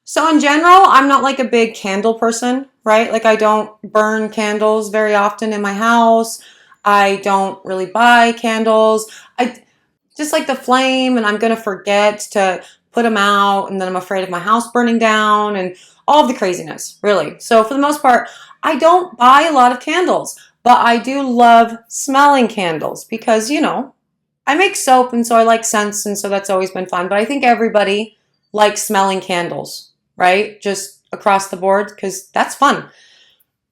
So in general, I'm not like a big candle person, right? Like I don't burn candles very often in my house. I don't really buy candles. I just like the flame and I'm going to forget to put them out and then I'm afraid of my house burning down and all of the craziness, really. So for the most part, I don't buy a lot of candles, but I do love smelling candles because, you know, I make soap and so I like scents and so that's always been fun. But I think everybody likes smelling candles, right? Just across the board because that's fun.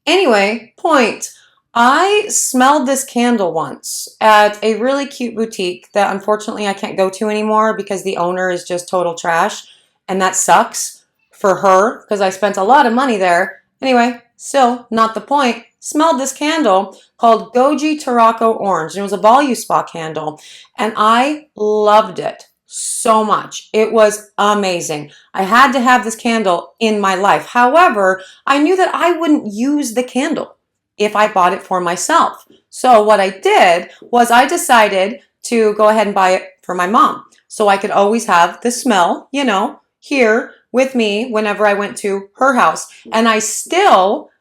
Anyway, point. I smelled this candle once at a really cute boutique that unfortunately I can't go to anymore because the owner is just total trash. And that sucks for her because I spent a lot of money there. Anyway, still not the point. Smelled this candle called Goji Tarocco Orange. And it was a Voluspa candle. And I loved it so much. It was amazing. I had to have this candle in my life. However, I knew that I wouldn't use the candle if I bought it for myself. So what I did was I decided to go ahead and buy it for my mom. So I could always have the smell, you know, here with me whenever I went to her house. And I still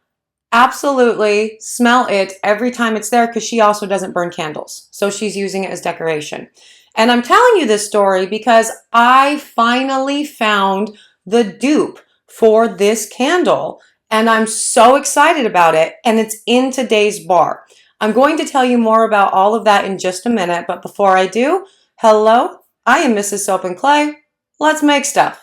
absolutely smell it every time it's there because she also doesn't burn candles. So she's using it as decoration. And I'm telling you this story because I finally found the dupe for this candle and I'm so excited about it and it's in today's bar. I'm going to tell you more about all of that in just a minute, but before I do, hello, I am Mrs. Soap and Clay. Let's make stuff.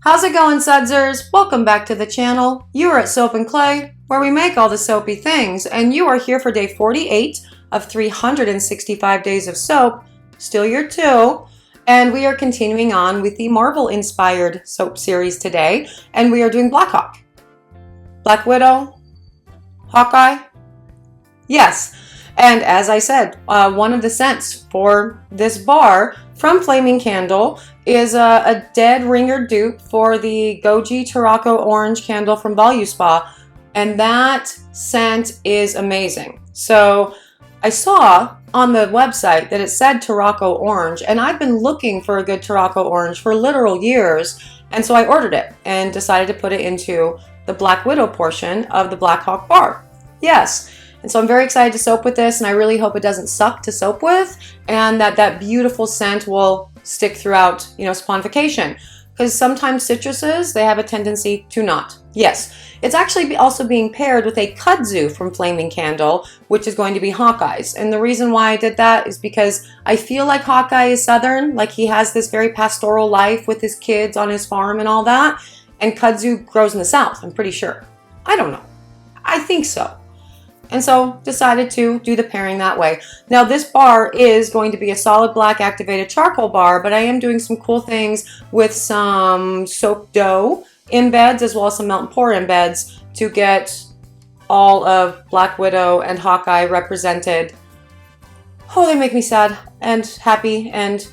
How's it going, Sudsers? Welcome back to the channel. You are at Soap and Clay, where we make all the soapy things, and you are here for day 48 of 365 days of soap, still year 2, and we are continuing on with the Marvel-inspired soap series today, and we are doing BlackHawk. Black Widow? Hawkeye? Yes. And as I said, one of the scents for this bar from Flaming Candle is a dead ringer dupe for the Goji Tarocco Orange candle from Voluspa. And that scent is amazing. So I saw on the website that it said Tarocco Orange, and I've been looking for a good Tarocco Orange for literal years. And so I ordered it and decided to put it into the Black Widow portion of the BlackHawk bar. Yes. And so I'm very excited to soap with this, and I really hope it doesn't suck to soap with, and that beautiful scent will stick throughout, you know, saponification. Because sometimes citruses, they have a tendency to not. Yes, it's actually also being paired with a kudzu from Flaming Candle, which is going to be Hawkeye's. And the reason why I did that is because I feel like Hawkeye is Southern, like he has this very pastoral life with his kids on his farm and all that, and kudzu grows in the South, I'm pretty sure. I don't know. I think so. And so decided to do the pairing that way. Now this bar is going to be a solid black activated charcoal bar, but I am doing some cool things with some soap dough embeds as well as some melt and pour embeds to get all of Black Widow and Hawkeye represented. Oh, they make me sad and happy and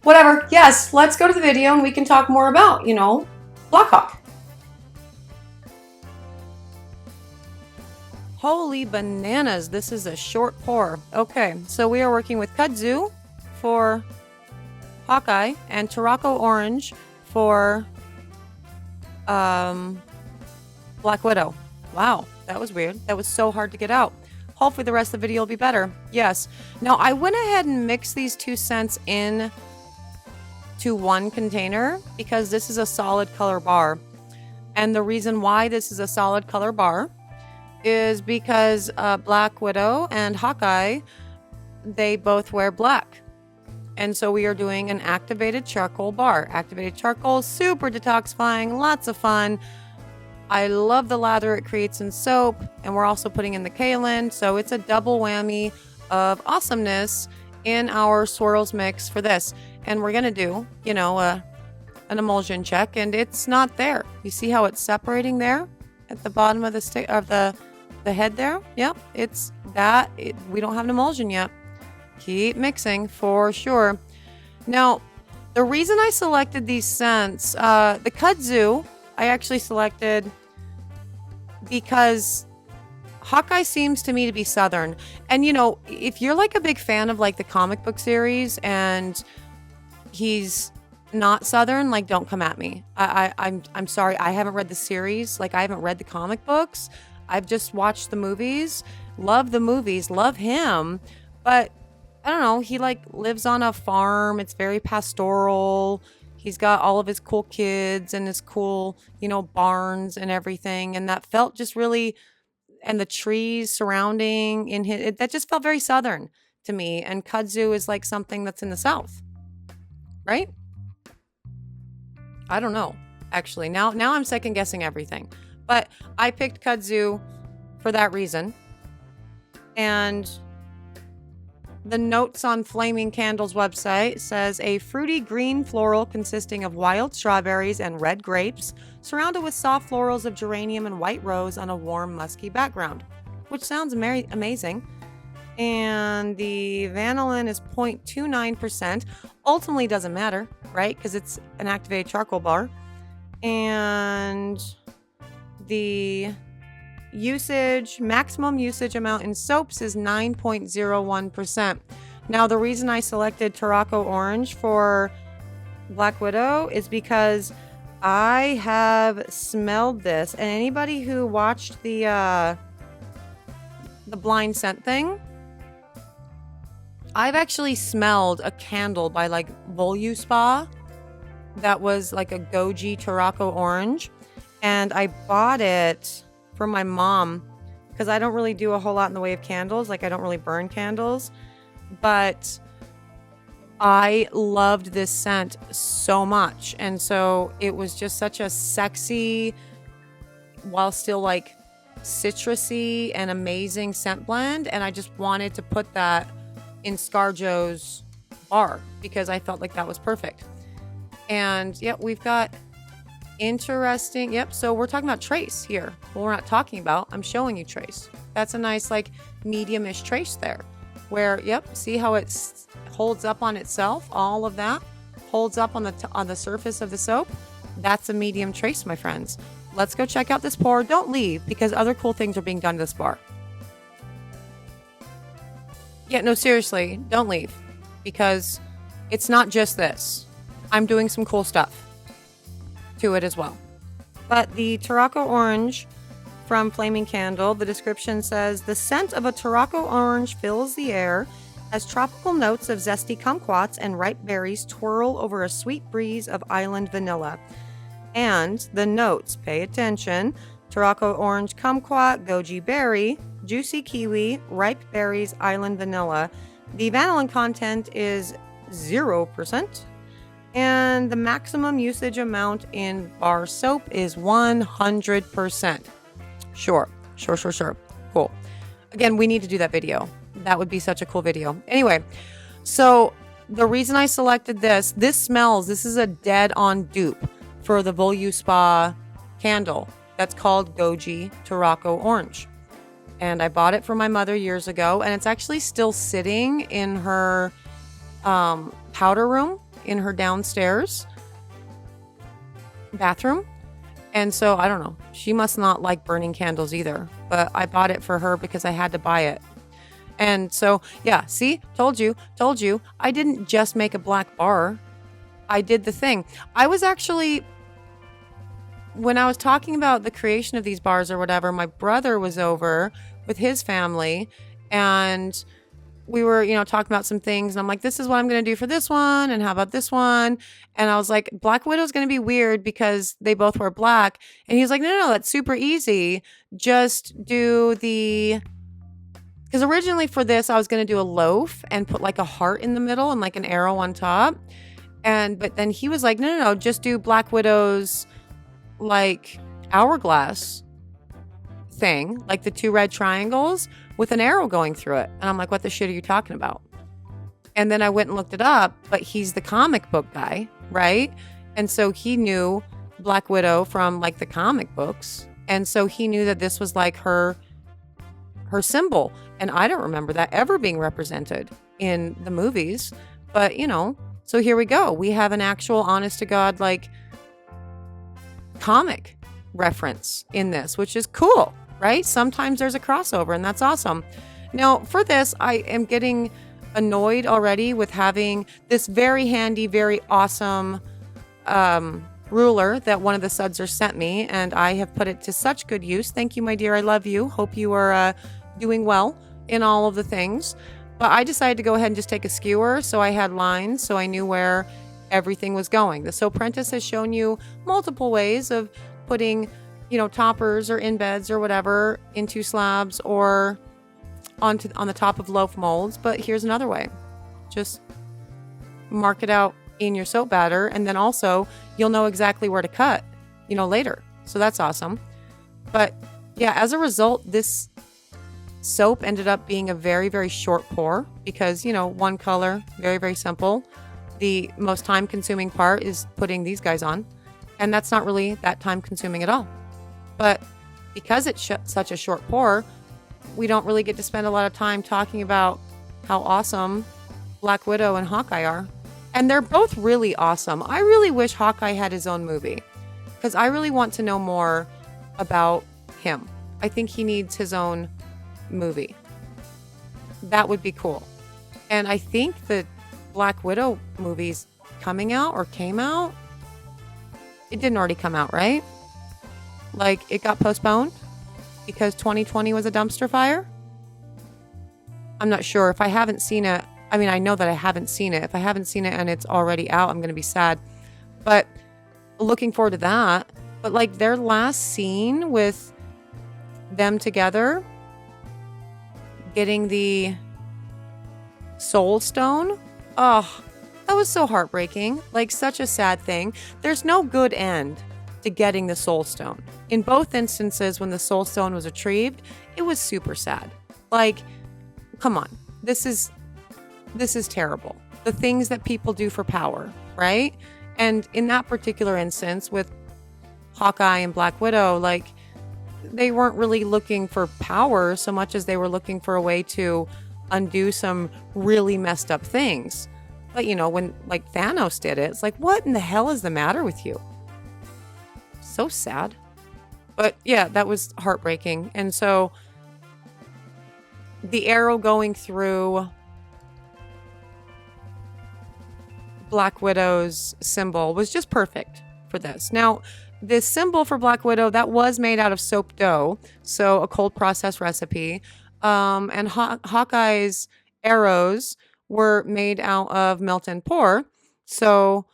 whatever. Yes, let's go to the video and we can talk more about, you know, BlackHawk. Holy bananas, this is a short pour. Okay, so we are working with kudzu for Hawkeye and Tarocco Orange for Black Widow. Wow, that was weird. That was so hard to get out. Hopefully the rest of the video will be better. Yes. Now I went ahead and mixed these two scents in to one container because this is a solid color bar. And the reason why this is a solid color bar is because Black Widow and Hawkeye, they both wear black. And so we are doing an activated charcoal bar. Activated charcoal, super detoxifying, lots of fun. I love the lather it creates in soap, and we're also putting in the kaolin, so it's a double whammy of awesomeness in our swirls mix for this. And we're gonna do, you know, an emulsion check, and it's not there. You see how it's separating there at the bottom of the stick of the head there? Yep, it's that. We don't have an emulsion yet. Keep mixing for sure. Now, the reason I selected these scents, the kudzu, I actually selected because Hawkeye seems to me to be Southern. And, you know, if you're like a big fan of like the comic book series and he's not Southern, like, don't come at me. I'm sorry. I haven't read the series. Like, I haven't read the comic books. I've just watched the movies. Love the movies. Love him. But I don't know. He like lives on a farm. It's very pastoral. He's got all of his cool kids and his cool, you know, barns and everything. And that felt just really, and the trees surrounding in his, that just felt very Southern to me. And kudzu is like something that's in the South, right? I don't know, actually. Now I'm second guessing everything. But I picked kudzu for that reason. And the notes on Flaming Candle's website says a fruity green floral consisting of wild strawberries and red grapes, surrounded with soft florals of geranium and white rose on a warm, musky background, which sounds amazing. And the vanillin is 0.29%. Ultimately doesn't matter, right? Because it's an activated charcoal bar. And the maximum usage amount in soaps is 9.01%. Now, the reason I selected Tarocco Orange for Black Widow is because I have smelled this, and anybody who watched the blind scent thing, I've actually smelled a candle by like Voluspa that was like a goji Tarocco Orange, and I bought it for my mom because I don't really do a whole lot in the way of candles. Like, I don't really burn candles, but I loved this scent so much. And so it was just such a sexy, while still like citrusy and amazing scent blend. And I just wanted to put that in ScarJo's bar because I felt like that was perfect. And yeah, we've got interesting. Yep. So we're talking about trace here. Well, we're not talking about, I'm showing you trace. That's a nice like medium-ish trace there where, yep. See how it holds up on itself. All of that holds up on the surface of the soap. That's a medium trace, my friends. Let's go check out this pour. Don't leave because other cool things are being done to this bar. Yeah, no, seriously, don't leave because it's not just this. I'm doing some cool stuff to it as well. But the Tarocco Orange from Flaming Candle, the description says, the scent of a Tarocco Orange fills the air as tropical notes of zesty kumquats and ripe berries twirl over a sweet breeze of island vanilla. And the notes, pay attention, Tarocco Orange kumquat, goji berry, juicy kiwi, ripe berries, island vanilla. The vanillin content is 0%. And the maximum usage amount in bar soap is 100%. Sure. Cool. Again, we need to do that video. That would be such a cool video. Anyway, so the reason I selected this is a dead-on dupe for the Voluspa candle. That's called Goji Tarocco Orange. And I bought it for my mother years ago, and it's actually still sitting in her powder room in her downstairs bathroom. And so I don't know, she must not like burning candles either, but I bought it for her because I had to buy it. And so yeah, see, told you I didn't just make a black bar. I did the thing. I was actually, when I was talking about the creation of these bars or whatever, my brother was over with his family, and we were, talking about some things, and I'm like, this is what I'm going to do for this one, and how about this one? And I was like, Black Widow's going to be weird because they both wear black. And he was like, no, that's super easy. Just do because originally for this, I was going to do a loaf and put like a heart in the middle and like an arrow on top. But then he was like, no, just do Black Widow's like hourglass thing, like the 2 red triangles with an arrow going through it. And I'm like, what the shit are you talking about? And then I went and looked it up, but he's the comic book guy, right? And so he knew Black Widow from like the comic books. And so he knew that this was like her symbol. And I don't remember that ever being represented in the movies. But, so here we go. We have an actual honest to God, like comic reference in this, which is cool, right? Sometimes there's a crossover, and that's awesome. Now for this, I am getting annoyed already with having this very handy, very awesome ruler that one of the sudsers sent me, and I have put it to such good use. Thank you, my dear. I love you. Hope you are doing well in all of the things. But I decided to go ahead and just take a skewer, so I had lines, so I knew where everything was going. The Soapprentice has shown you multiple ways of putting, toppers or in-beds or whatever into slabs or on the top of loaf molds. But here's another way. Just mark it out in your soap batter, and then also you'll know exactly where to cut, later. So that's awesome. But yeah, as a result, this soap ended up being a very, very short pour because, one color, very, very simple. The most time-consuming part is putting these guys on, and that's not really that time-consuming at all. But because it's such a short pour, we don't really get to spend a lot of time talking about how awesome Black Widow and Hawkeye are. And they're both really awesome. I really wish Hawkeye had his own movie because I really want to know more about him. I think he needs his own movie. That would be cool. And I think the Black Widow movie's coming out or came out. It didn't already come out, right? Like it got postponed because 2020 was a dumpster fire. I'm not sure. If I haven't seen it, I know that I haven't seen it. If I haven't seen it and it's already out, I'm going to be sad. But looking forward to that. But like their last scene with them together, getting the soul stone. Oh, that was so heartbreaking. Like such a sad thing. There's no good end to getting the soul stone. In both instances, when the soul stone was retrieved, it was super sad. Like, come on. This is terrible. The things that people do for power, right? And in that particular instance with Hawkeye and Black Widow, like they weren't really looking for power so much as they were looking for a way to undo some really messed up things. But when like Thanos did it, it's like, what in the hell is the matter with you? So sad. But yeah, that was heartbreaking. And so the arrow going through Black Widow's symbol was just perfect for this. Now, this symbol for Black Widow, that was made out of soap dough, so a cold process recipe. And Hawkeye's arrows were made out of melt and pour. So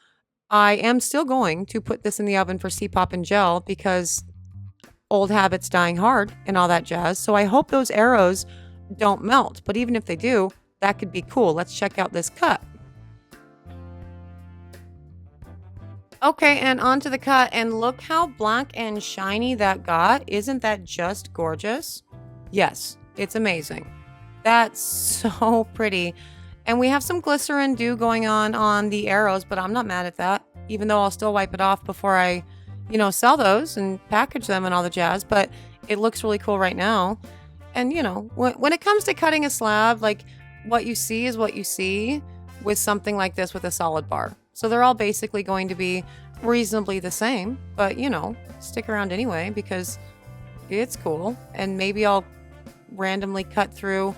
I am still going to put this in the oven for C-pop and gel because old habits dying hard and all that jazz. So I hope those arrows don't melt. But even if they do, that could be cool. Let's check out this cut. Okay, and onto the cut, and look how black and shiny that got. Isn't that just gorgeous? Yes, it's amazing. That's so pretty. And we have some glycerin dew going on the arrows, but I'm not mad at that, even though I'll still wipe it off before I, sell those and package them and all the jazz. But it looks really cool right now. And, when it comes to cutting a slab, like what you see is what you see with something like this with a solid bar. So they're all basically going to be reasonably the same, but stick around anyway because it's cool. And maybe I'll randomly cut through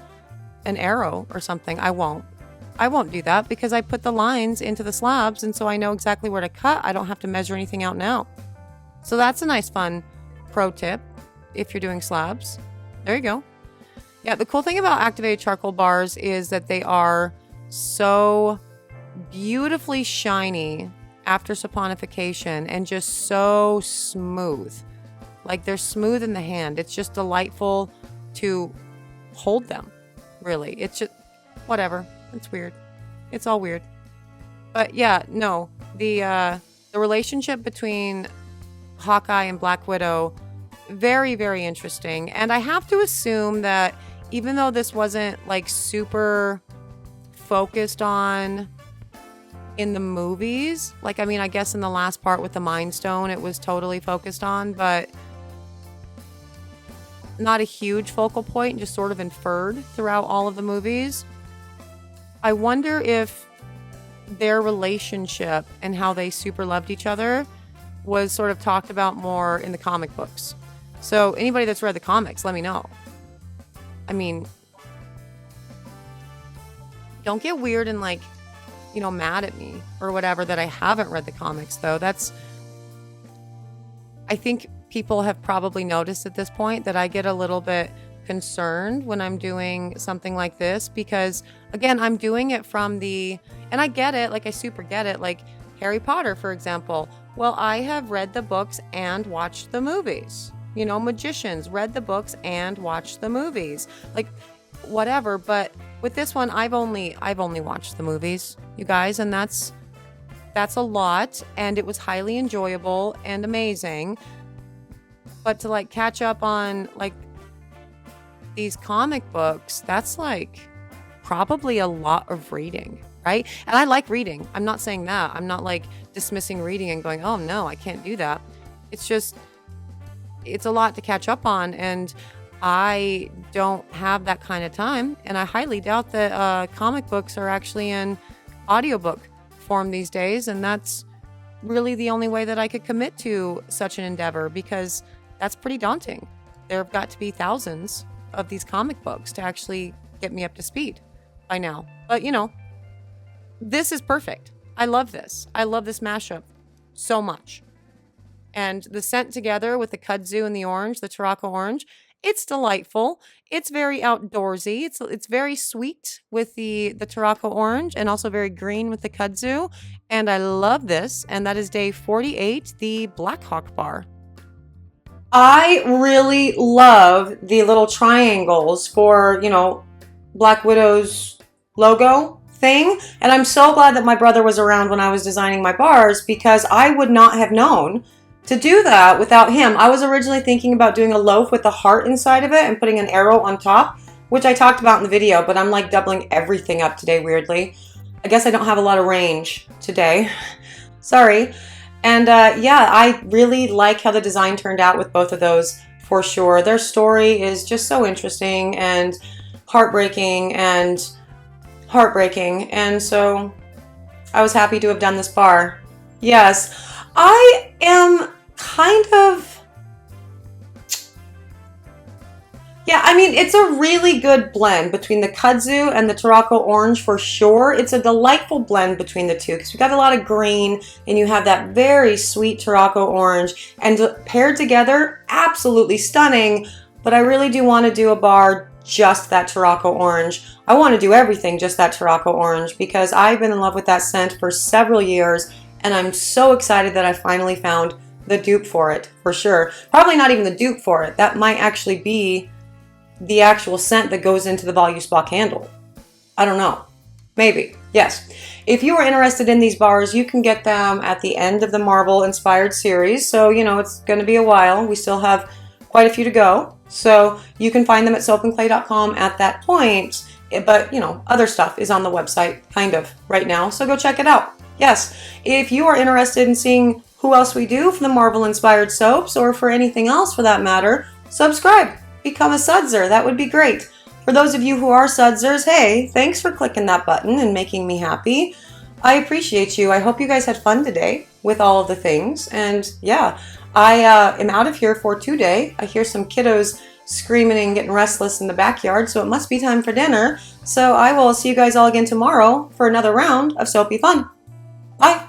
an arrow or something. I won't do that because I put the lines into the slabs, and so I know exactly where to cut. I don't have to measure anything out now. So that's a nice fun pro tip if you're doing slabs. There you go. Yeah, the cool thing about activated charcoal bars is that they are so beautifully shiny after saponification and just so smooth. Like they're smooth in the hand. It's just delightful to hold them, really. It's just, whatever. It's weird. It's all weird. But yeah, no, the relationship between Hawkeye and Black Widow, very, very interesting. And I have to assume that even though this wasn't like super focused on in the movies, like, I mean, I guess in the last part with the Mind Stone, it was totally focused on, but not a huge focal point, just sort of inferred throughout all of the movies. I wonder if their relationship and how they super loved each other was sort of talked about more in the comic books. So anybody that's read the comics, let me know. I mean, don't get weird and like, you know, mad at me or whatever that I haven't read the comics though. I think people have probably noticed at this point that I get a little bit concerned when I'm doing something like this because, again, I'm doing it from and I get it, like I super get it, like Harry Potter, for example. Well, I have read the books and watched the movies. You know, magicians read the books and watched the movies. Like, whatever, but with this one, I've only watched the movies, you guys, and that's a lot, and it was highly enjoyable and amazing. But to like catch up on like these comic books, that's like probably a lot of reading, right? And I like reading. I'm not saying that. I'm not like dismissing reading and going, oh no, I can't do that. It's just, it's a lot to catch up on, and I don't have that kind of time. And I highly doubt that comic books are actually in audiobook form these days. And that's really the only way that I could commit to such an endeavor, because that's pretty daunting. There have got to be thousands of these comic books to actually get me up to speed by now. But you know, this is perfect. I love this. I love this mashup so much. And the scent together with the kudzu and the orange, the Tarocco Orange, it's delightful. It's very outdoorsy. It's very sweet with the Tarocco Orange, and also very green with the kudzu. And I love this. And that is day 48, the BlackHawk bar. I really love the little triangles for, you know, Black Widow's logo thing. And I'm so glad that my brother was around when I was designing my bars, because I would not have known to do that without him. I was originally thinking about doing a loaf with a heart inside of it and putting an arrow on top, which I talked about in the video, but I'm like doubling everything up today, weirdly. I guess I don't have a lot of range today. Sorry. And yeah, I really like how the design turned out with both of those, for sure. Their story is just so interesting and heartbreaking. And so I was happy to have done this bar. Yes, I am kind of... Yeah, I mean, it's a really good blend between the kudzu and the Tarocco Orange, for sure. It's a delightful blend between the two, because we got a lot of green and you have that very sweet Tarocco Orange, and paired together, absolutely stunning. But I really do want to do a bar just that Tarocco Orange. I want to do everything just that Tarocco Orange, because I've been in love with that scent for several years, and I'm so excited that I finally found the dupe for it, for sure. Probably not even the dupe for it. That might actually be the actual scent that goes into the Volume Spa candle. I don't know. Maybe. Yes. If you are interested in these bars, you can get them at the end of the Marvel inspired series. So, you know, it's going to be a while. We still have quite a few to go. So you can find them at soapandclay.com at that point. But, you know, other stuff is on the website kind of right now. So go check it out. Yes. If you are interested in seeing who else we do for the Marvel inspired soaps, or for anything else for that matter, subscribe. Become a Sudzer. That would be great. For those of you who are Sudzers, hey, thanks for clicking that button and making me happy. I appreciate you. I hope you guys had fun today with all of the things. And yeah, I am out of here for today. I hear some kiddos screaming and getting restless in the backyard, so it must be time for dinner. So I will see you guys all again tomorrow for another round of soapy fun. Bye.